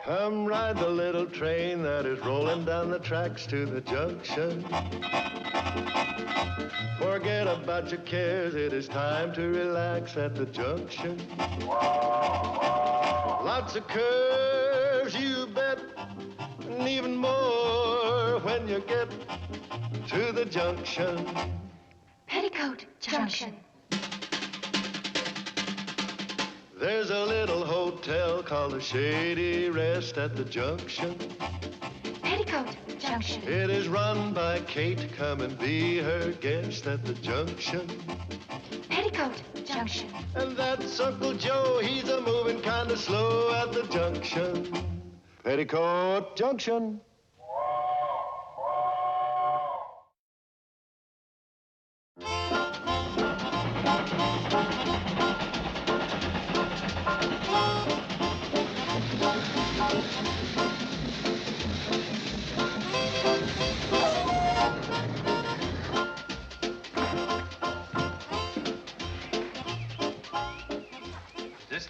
Come ride the little train that is rolling down the tracks to the junction. Forget about your cares, it is time to relax at the junction. Lots of curves, you bet, and even more when you get to the junction. Petticoat Junction. There's a little hotel called the Shady Rest at the junction. Petticoat Junction. It is run by Kate. Come and be her guest at the junction. Petticoat Junction. And that's Uncle Joe. He's a moving kind of slow at the junction. Petticoat Junction.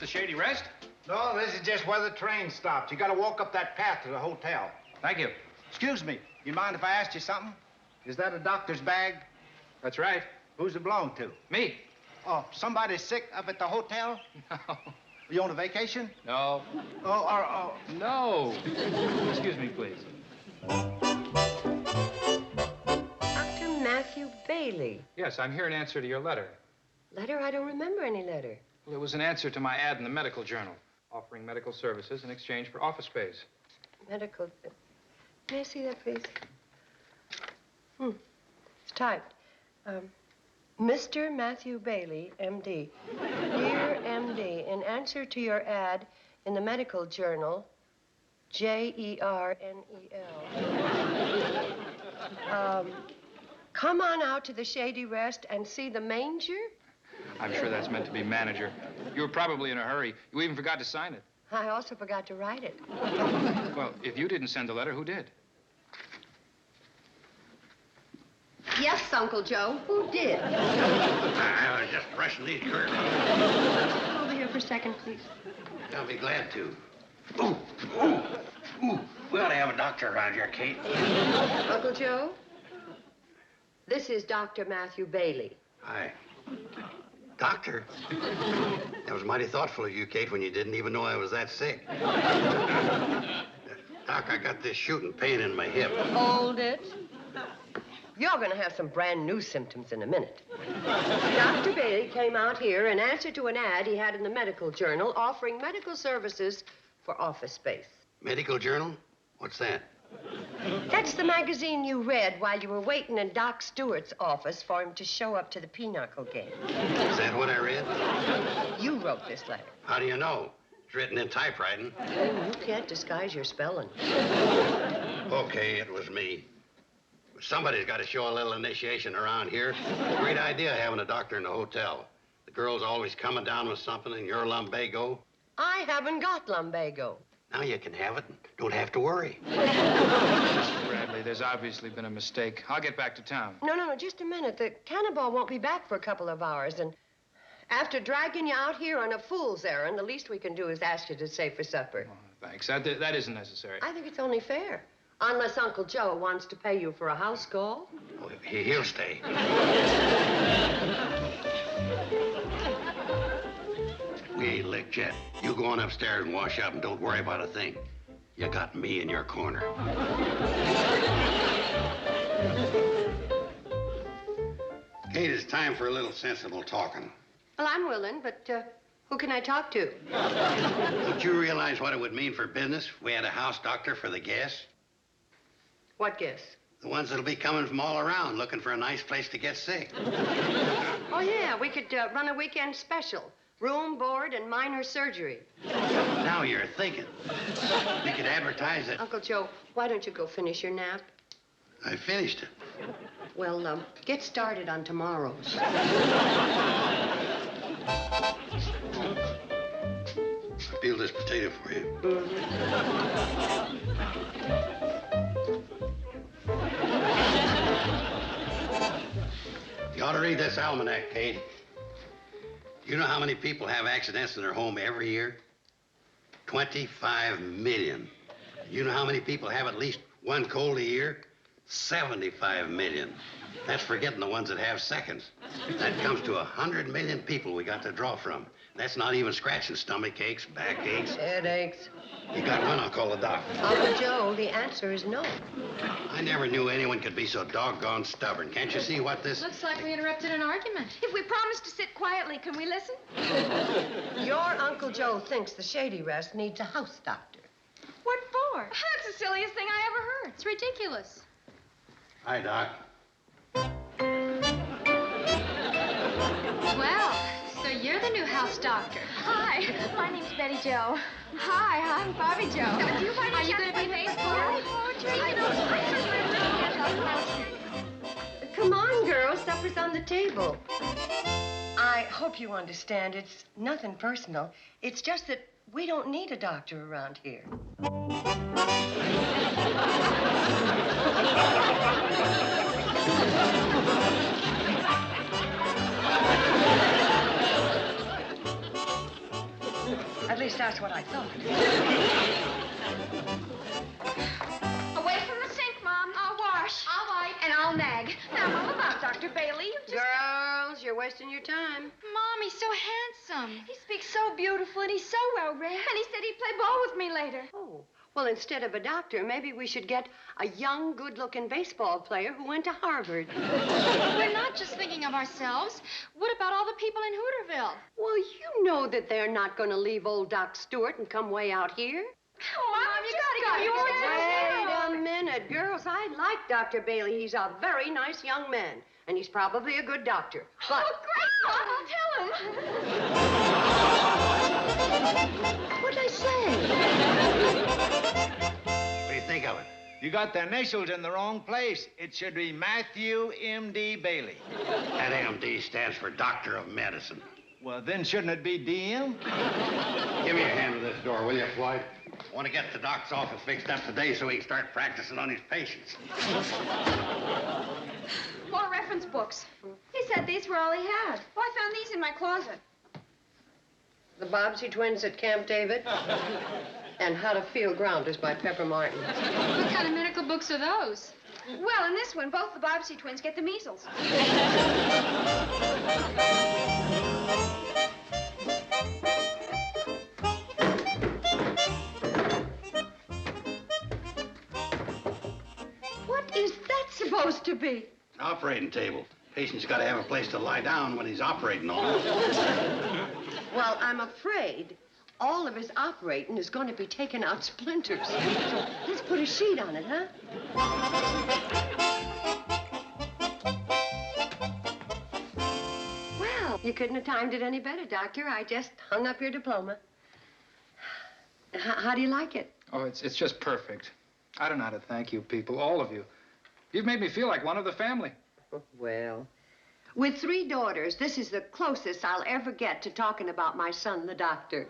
Shady Rest? No, this is just where the train stops. You gotta walk up that path to the hotel. Thank you. Excuse me, you mind if I asked you something? Is that a doctor's bag? That's right. Who's it belong to? Me. Oh, somebody sick up at the hotel? No. You on a vacation? No. Oh. No. Excuse me, please. Dr. Matthew Bailey. Yes, I'm here in answer to your letter. Letter? I don't remember any letter. Well, it was an answer to my ad in the medical journal, offering medical services in exchange for office space. Medical... May I see that, please? It's typed. Mr. Matthew Bailey, M.D. Dear M.D., in answer to your ad in the medical journal, Jernel. Come on out to the Shady Rest and see the manger? I'm sure that's meant to be manager. You were probably in a hurry. You even forgot to sign it. I also forgot to write it. Well, if you didn't send the letter, who did? Yes, Uncle Joe. Who did? I was just brushing these curtains. Over here for a second, please. I'll be glad to. Ooh. We ought to have a doctor around here, Kate. Uncle Joe, this is Dr. Matthew Bailey. Hi. Doctor? That was mighty thoughtful of you, Kate, when you didn't even know I was that sick. Doc, I got this shooting pain in my hip. Hold it. You're going to have some brand new symptoms in a minute. Dr. Bailey came out here in answer to an ad he had in the medical journal offering medical services for office space. Medical journal? What's that? That's the magazine you read while you were waiting in Doc Stewart's office for him to show up to the pinochle game. Is that what I read? You wrote this letter. How do you know? It's written in typewriting. You can't disguise your spelling. Okay, it was me. Somebody's got to show a little initiation around here. Great idea having a doctor in the hotel. The girl's always coming down with something, and you're lumbago. I haven't got lumbago. Now you can have it and don't have to worry. Mr. Bradley, there's obviously been a mistake. I'll get back to town. No, just a minute. The cannonball won't be back for a couple of hours, and after dragging you out here on a fool's errand, the least we can do is ask you to stay for supper. Oh, thanks. That isn't necessary. I think it's only fair. Unless Uncle Joe wants to pay you for a house call. Oh, he'll stay. We ain't licked yet. You go on upstairs and wash up and don't worry about a thing. You got me in your corner. Kate, it's time for a little sensible talking. Well, I'm willing, but who can I talk to? Don't you realize what it would mean for business if we had a house doctor for the guests? What guests? The ones that'll be coming from all around looking for a nice place to get sick. Oh, yeah, we could run a weekend special. Room, board, and minor surgery. Now you're thinking. We could advertise it. Uncle Joe, why don't you go finish your nap? I finished it. Well, get started on tomorrow's. Peel this potato for you. You ought to read this almanac, Kate. You know how many people have accidents in their home every year? 25 million. You know how many people have at least one cold a year? 75 million. That's forgetting the ones that have seconds. That comes to 100 million people we got to draw from. That's not even scratching stomach aches, back aches. Headaches. You got one, I'll call the doc. Uncle Joe, the answer is no. I never knew anyone could be so doggone stubborn. Can't you see what this... Looks like we interrupted an argument. If we promise to sit quietly, can we listen? Your Uncle Joe thinks the Shady Rest needs a house doctor. What for? That's the silliest thing I ever heard. It's ridiculous. Hi, Doc. Well, so you're the new house doctor. Hi, my name's Betty Jo. Hi, I'm Bobbie Jo. Do you find Are you going to be baseball? poetry? Come on, girls. Supper's on the table. I hope you understand. It's nothing personal. It's just that we don't need a doctor around here. At least that's what I thought. Away from the sink, Mom. I'll wash. I'll wipe. And I'll nag. Now, what about Dr. Bailey? You just... Girls, you're wasting your time. Mom, he's so handsome. He speaks so beautiful, and he's so well-read. And he said he'd play ball with me later. Oh, well, instead of a doctor, maybe we should get a young, good-looking baseball player who went to Harvard. We're not just thinking of ourselves. What about all the people in Hooterville? Well, you know that they're not going to leave old Doc Stewart and come way out here. Oh, Mom, you gotta go. Wait a minute, girls. I like Dr. Bailey. He's a very nice young man, and he's probably a good doctor. But... Oh, great, Mom. I'll tell him. What'd I say? What do you think of it? You got the initials in the wrong place. It should be Matthew M.D. Bailey. That MD stands for Doctor of Medicine. Well, then shouldn't it be DM? Give me a hand with this door, will you, Floyd? I want to get the doc's office fixed up today so he can start practicing on his patients. More reference books. He said these were all he had. Well, I found these in my closet. The Bobbsey twins at Camp David. And How to Feel Grounders by Pepper Martin. What kind of medical books are those? Well, in this one, both the Bobbsey twins get the measles. What is that supposed to be? An operating table. Patient's got to have a place to lie down when he's operating on him. Well, I'm afraid all of his operating is going to be taking out splinters. So let's put a sheet on it, huh? Well, you couldn't have timed it any better, Doctor. I just hung up your diploma. How do you like it? Oh, it's just perfect. I don't know how to thank you people, all of you. You've made me feel like one of the family. Well, with 3 daughters, this is the closest I'll ever get to talking about my son, the doctor.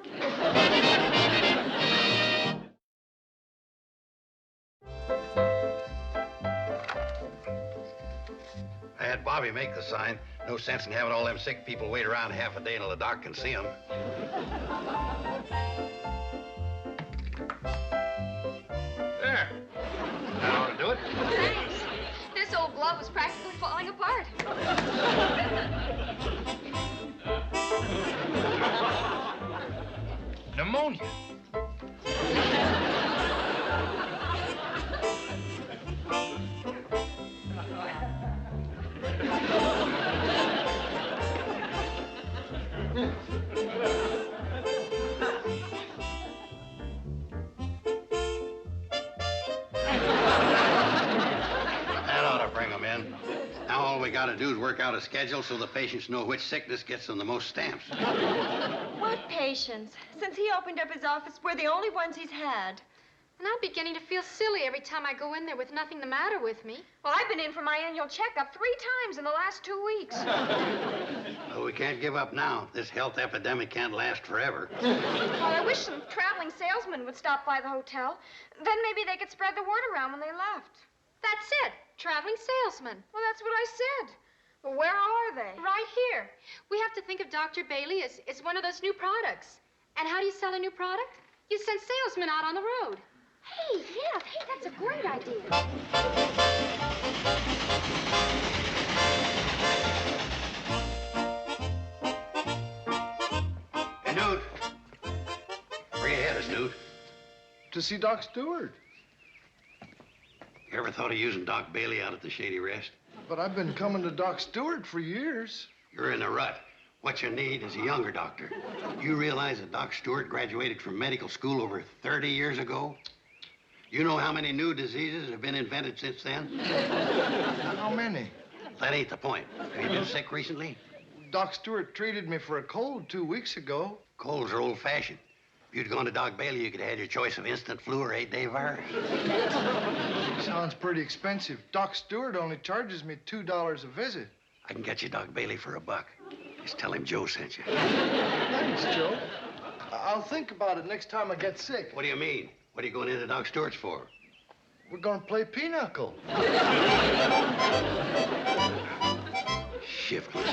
I had Bobbie make the sign. No sense in having all them sick people wait around half a day until the doc can see them. There. That ought to do it. Thanks. This old glove is practically falling apart. Pneumonia. That ought to bring them in. Now all we got to do is work out a schedule so the patients know which sickness gets them the most stamps. What patients? Since he opened up his office, we're the only ones he's had. And I'm beginning to feel silly every time I go in there with nothing the matter with me. Well, I've been in for my annual checkup 3 times in the last 2 weeks. Well, we can't give up now. This health epidemic can't last forever. Well, I wish some traveling salesmen would stop by the hotel. Then maybe they could spread the word around when they left. That's it. Traveling salesman. Well, that's what I said. Well, where are they? Right here. We have to think of Dr. Bailey as one of those new products. And how do you sell a new product? You send salesmen out on the road. Hey, yes. Hey, that's a great idea. Hey, Newt. Where you headed, Newt? To see Doc Stewart. You ever thought of using Doc Bailey out at the Shady Rest? But I've been coming to Doc Stewart for years. You're in a rut. What you need is a younger doctor. You realize that Doc Stewart graduated from medical school over 30 years ago? You know how many new diseases have been invented since then? How many? That ain't the point. Have you been sick recently? Doc Stewart treated me for a cold 2 weeks ago. Colds are old-fashioned. If you'd gone to Doc Bailey, you could have had your choice of instant flu or 8-day virus. Sounds pretty expensive. Doc Stewart only charges me $2 a visit. I can get you Doc Bailey for $1. Just tell him Joe sent you. Thanks, Joe. I'll think about it next time I get sick. What do you mean? What are you going into Doc Stewart's for? We're gonna play pinochle. Shiftless.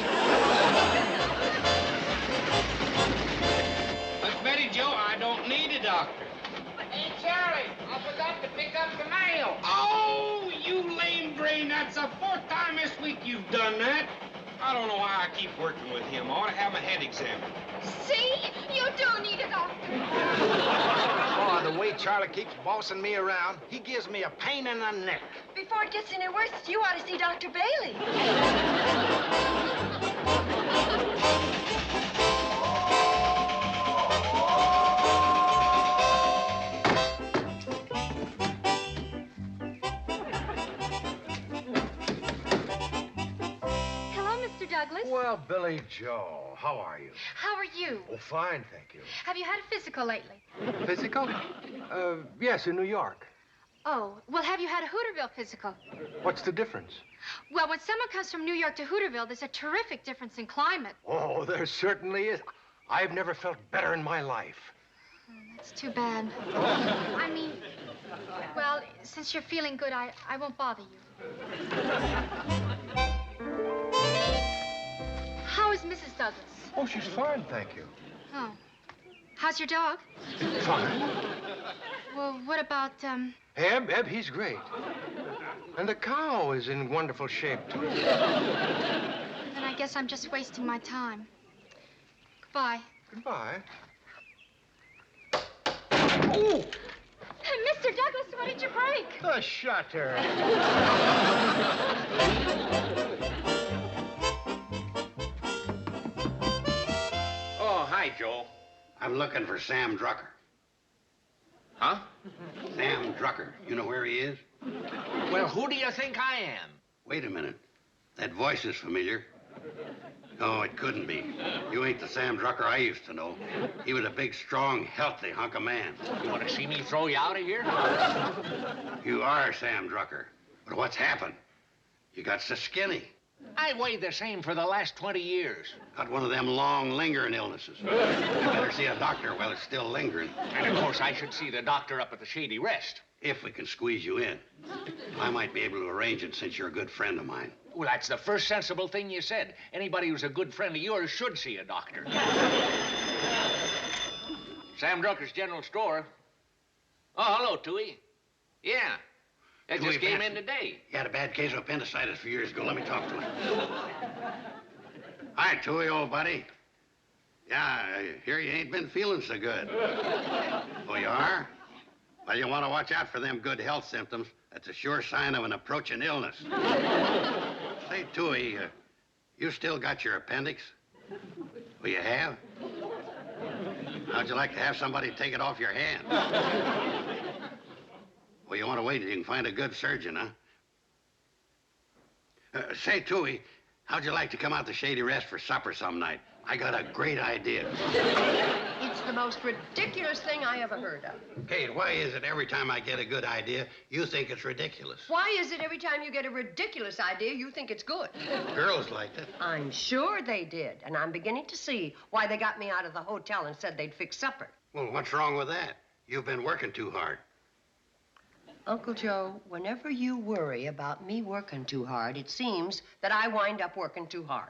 Miss Betty Jo, I don't need a doctor. Hey, Charlie, I forgot to pick up the mail. Oh, you lame brain. That's the 4th time this week you've done that. I don't know why I keep working with him. I ought to have my head examined. See? You do need a doctor. Oh, the way Charlie keeps bossing me around, he gives me a pain in the neck. Before it gets any worse, you ought to see Dr. Bailey. Douglas. Well, Billie Jo, how are you? How are you? Oh, fine, thank you. Have you had a physical lately? Physical? Yes, in New York. Oh, well, have you had a Hooterville physical? What's the difference? Well, when someone comes from New York to Hooterville, there's a terrific difference in climate. Oh, there certainly is. I've never felt better in my life. Oh, that's too bad. I mean, well, since you're feeling good, I won't bother you. How is Mrs. Douglas? Oh, she's fine, thank you. Oh. How's your dog? Fine. Well, what about, Eb, he's great. And the cow is in wonderful shape, too. Then I guess I'm just wasting my time. Goodbye. Goodbye. Oh! Mr. Douglas, what did you break? The shutter. Oh, hi, Joe. I'm looking for Sam Drucker. Huh? Sam Drucker. You know where he is? Well, who do you think I am? Wait a minute. That voice is familiar. No, it couldn't be. You ain't the Sam Drucker I used to know. He was a big, strong, healthy hunk of man. You want to see me throw you out of here? You are Sam Drucker. But what's happened? You got so skinny. I weighed the same for the last 20 years. Got one of them long, lingering illnesses. You better see a doctor while it's still lingering. And, of course, I should see the doctor up at the Shady Rest. If we can squeeze you in. I might be able to arrange it since you're a good friend of mine. Well, that's the first sensible thing you said. Anybody who's a good friend of yours should see a doctor. Sam Drucker's General Store. Oh, hello, Tooey. Yeah. I just came in today. He had a bad case of appendicitis a few years ago. Let me talk to him. Hi, Tooey, old buddy. Yeah, I hear you ain't been feeling so good. Oh, you are? Well, you want to watch out for them good health symptoms. That's a sure sign of an approaching illness. Say, Tooey, you still got your appendix? Well, you have? How'd you like to have somebody take it off your hand? Well, you want to wait till you can find a good surgeon, huh? Say, Tooey, how'd you like to come out to Shady Rest for supper some night? I got a great idea. It's the most ridiculous thing I ever heard of. Kate, why is it every time I get a good idea, you think it's ridiculous? Why is it every time you get a ridiculous idea, you think it's good? Girls liked it. I'm sure they did, and I'm beginning to see why they got me out of the hotel and said they'd fix supper. Well, what's wrong with that? You've been working too hard. Uncle Joe, whenever you worry about me working too hard, it seems that I wind up working too hard.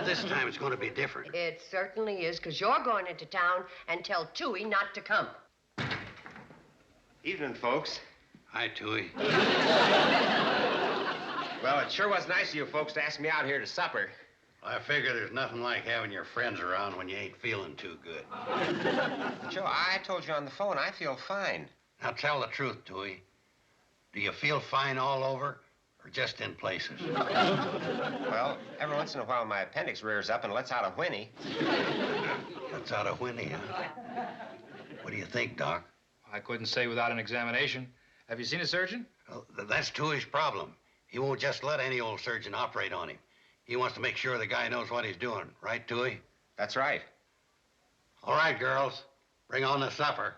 This time it's going to be different. It certainly is, because you're going into town and tell Tooey not to come. Evening, folks. Hi, Tooey. Well, it sure was nice of you folks to ask me out here to supper. I figure there's nothing like having your friends around when you ain't feeling too good. Joe, I told you on the phone I feel fine. Now tell the truth, Tooey. Do you feel fine all over, or just in places? Well, every once in a while my appendix rears up and lets out a whinny. Lets out a whinny, huh? What do you think, Doc? I couldn't say without an examination. Have you seen a surgeon? Well, that's Tooey's problem. He won't just let any old surgeon operate on him. He wants to make sure the guy knows what he's doing. Right, Tooey? That's right. All right, girls. Bring on the supper.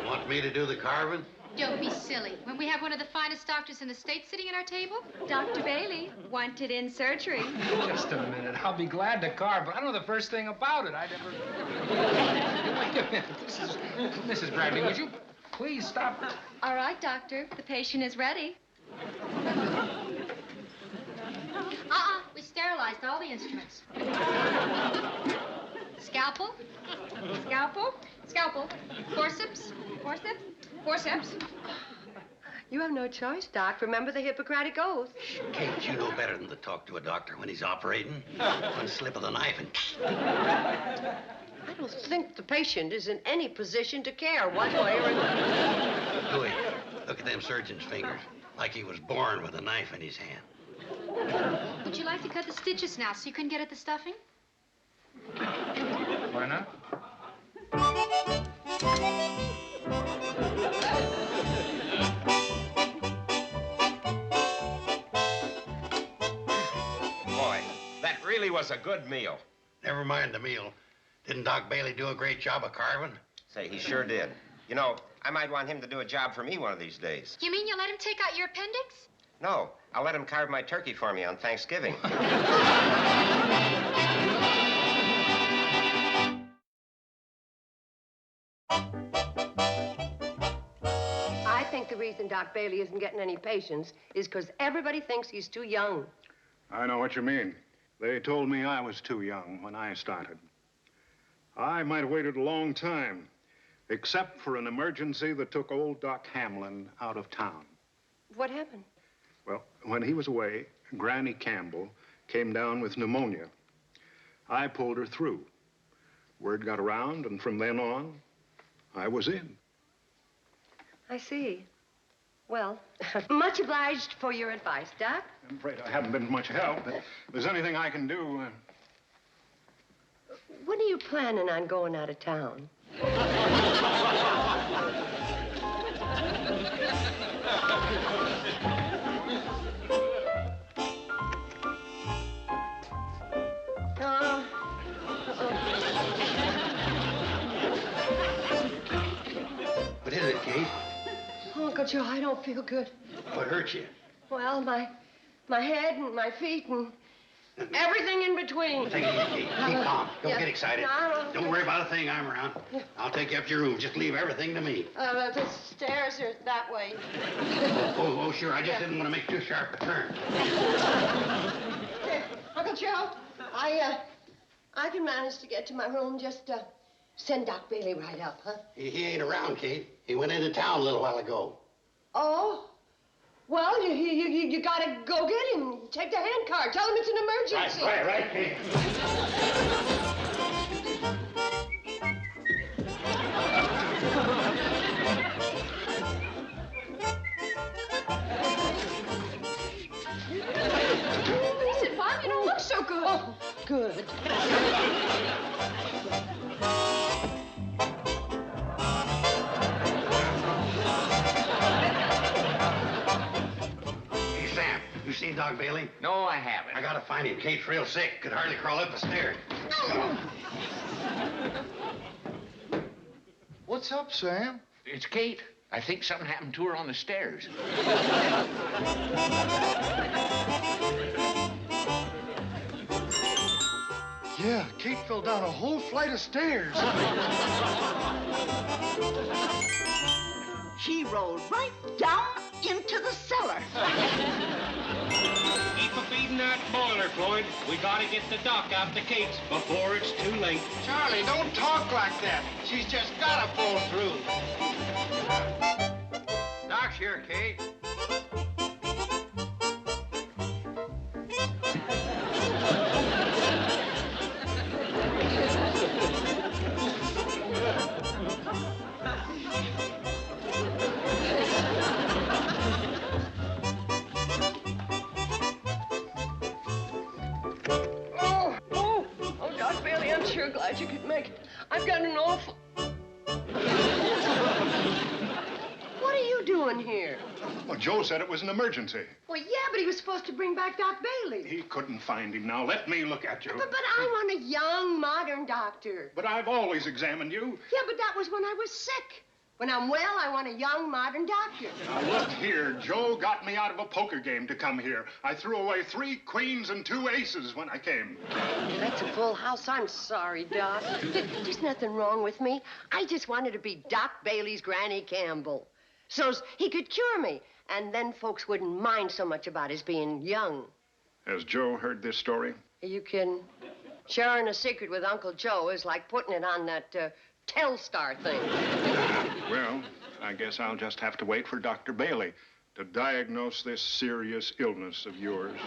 Want me to do the carving? Don't be silly. When we have one of the finest doctors in the state sitting at our table? Dr. Bailey wanted in surgery. Just a minute. I'll be glad to carve, but I don't know the first thing about it. I never... Wait a minute. Mrs. Bradley, would you please stop? All right, doctor. The patient is ready. We sterilized all the instruments. Scalpel? Scalpel? Scalpel. Forceps? Forceps? Forceps. You have no choice, Doc. Remember the Hippocratic Oath. Kate, you know better than to talk to a doctor when he's operating. One slip of the knife and... I don't think the patient is in any position to care one way or another. Louis, look at them surgeon's fingers. Like he was born with a knife in his hand. Would you like to cut the stitches now so you can get at the stuffing? Why not? Boy, that really was a good meal. Never mind the meal. Didn't Doc Bailey do a great job of carving? Say, he sure did. You know, I might want him to do a job for me one of these days. You mean you'll let him take out your appendix? No, I'll let him carve my turkey for me on Thanksgiving. I think the reason Doc Bailey isn't getting any patients is because everybody thinks he's too young. I know what you mean. They told me I was too young when I started. I might have waited a long time, except for an emergency that took old Doc Hamlin out of town. What happened? Well, when he was away, Granny Campbell came down with pneumonia. I pulled her through. Word got around, and from then on, I was in. I see. Well, much obliged for your advice, Doc. I'm afraid I haven't been much help, but if there's anything I can do... When are you planning on going out of town? What is it, Kate? Uncle Joe, I don't feel good. What hurt you? Well, my head and my feet and everything in between. Take it easy, Kate. Keep calm. Don't get excited. No, Don't worry about a thing. I'm around. I'll take you up to your room. Just leave everything to me. The stairs are that way. Oh, sure. I just didn't want to make too sharp a turn. Uncle Joe, I can manage to get to my room. Just send Doc Bailey right up, huh? He ain't around, Kate. He went into town a little while ago. Oh? Well, you gotta go get him. Take the hand card. Tell him it's an emergency. Right, Kate. Listen, Bob, you don't look so good. Oh, good. You seen Doc Bailey? No, I haven't. I gotta find him. Kate's real sick. Could hardly crawl up the stairs. What's up, Sam? It's Kate. I think something happened to her on the stairs. Yeah, Kate fell down a whole flight of stairs. She rolled right down into the cellar. Keep a feeding that boiler, Floyd. We gotta get the doc out to Kate's before it's too late. Charlie, don't talk like that. She's just gotta pull through. Doc's here, Kate. Doc Bailey, I'm sure glad you could make it. I've got an awful... What are you doing here? Well, Joe said it was an emergency. Well, yeah, but he was supposed to bring back Doc Bailey. He couldn't find him. Now, let me look at you. But I want a young, modern doctor. But I've always examined you. Yeah, but that was when I was sick. When I'm well, I want a young, modern doctor. Now, look here. Joe got me out of a poker game to come here. I threw away 3 queens and 2 aces when I came. That's a full house. I'm sorry, Doc. There's nothing wrong with me. I just wanted to be Doc Bailey's Granny Campbell. So he could cure me. And then folks wouldn't mind so much about his being young. Has Joe heard this story? Are you kidding? Sharing a secret with Uncle Joe is like putting it on that Telstar thing. Well, I guess I'll just have to wait for Dr. Bailey to diagnose this serious illness of yours.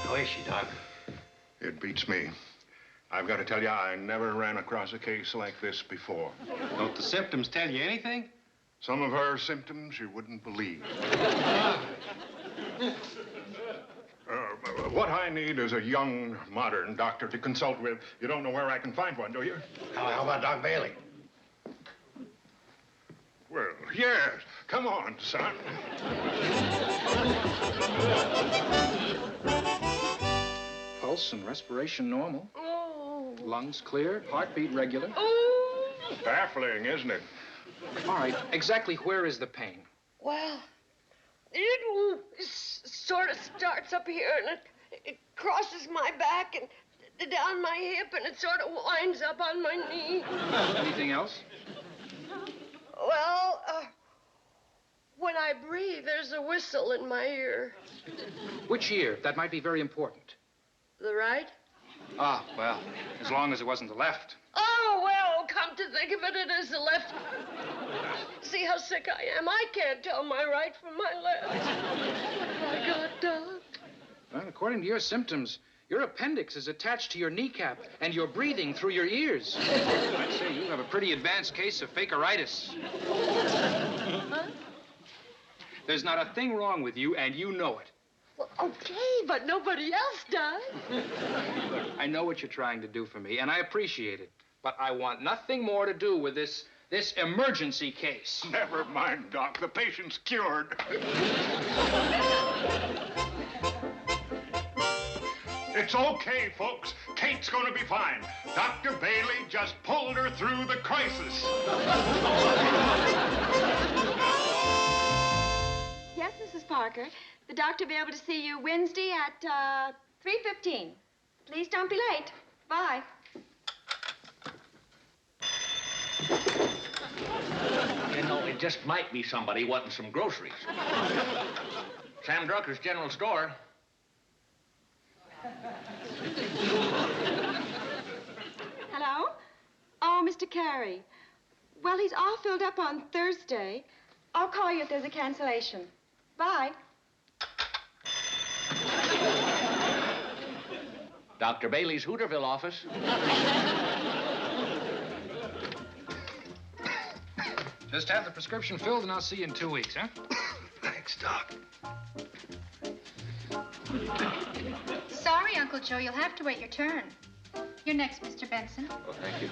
How is she, Doc? It beats me. I've got to tell you, I never ran across a case like this before. Don't the symptoms tell you anything? Some of her symptoms you wouldn't believe. What I need is a young, modern doctor to consult with. You don't know where I can find one, do you? How about Doc Bailey? Well, yes. Come on, son. Pulse and respiration normal. Oh. Lungs clear, heartbeat regular. Oh. Baffling, isn't it? All right, exactly where is the pain? Well, it sort of starts up here and it crosses my back and down my hip and it sort of winds up on my knee. Anything else? Well, when I breathe, there's a whistle in my ear. Which ear? That might be very important. The right? Ah, well, as long as it wasn't the left. Oh, well, come to think of it, it is the left. See how sick I am? I can't tell my right from my left. I got Doc. Well, according to your symptoms, your appendix is attached to your kneecap, and you're breathing through your ears. I'd say you have a pretty advanced case of fakeritis. Huh? There's not a thing wrong with you, and you know it. Well, okay, but nobody else does. Look, I know what you're trying to do for me, and I appreciate it. But I want nothing more to do with this emergency case. Never mind, Doc. The patient's cured. It's okay, folks. Kate's going to be fine. Dr. Bailey just pulled her through the crisis. Yes, Mrs. Parker. The doctor will be able to see you Wednesday at 3:15. Please don't be late. Bye. You know, it just might be somebody wanting some groceries. Sam Drucker's general store. Hello? Oh, Mr. Carey. Well, he's all filled up on Thursday. I'll call you if there's a cancellation. Bye. Dr. Bailey's Hooterville office. Just have the prescription filled, and I'll see you in 2 weeks, huh? Thanks, Doc. Sorry, Uncle Joe. You'll have to wait your turn. You're next, Mr. Benson. Oh, thank you.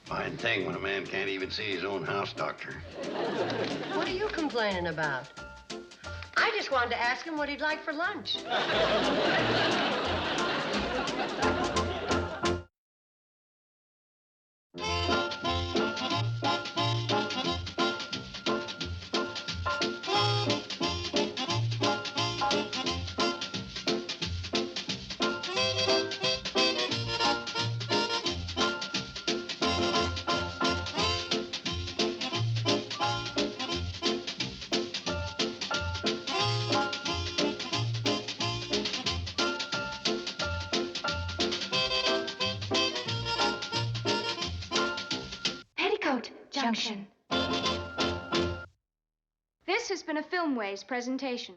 Fine thing when a man can't even see his own house doctor. What are you complaining about? I I just wanted to ask him what he'd like for lunch. Petticoat Junction. This has been a Filmways presentation.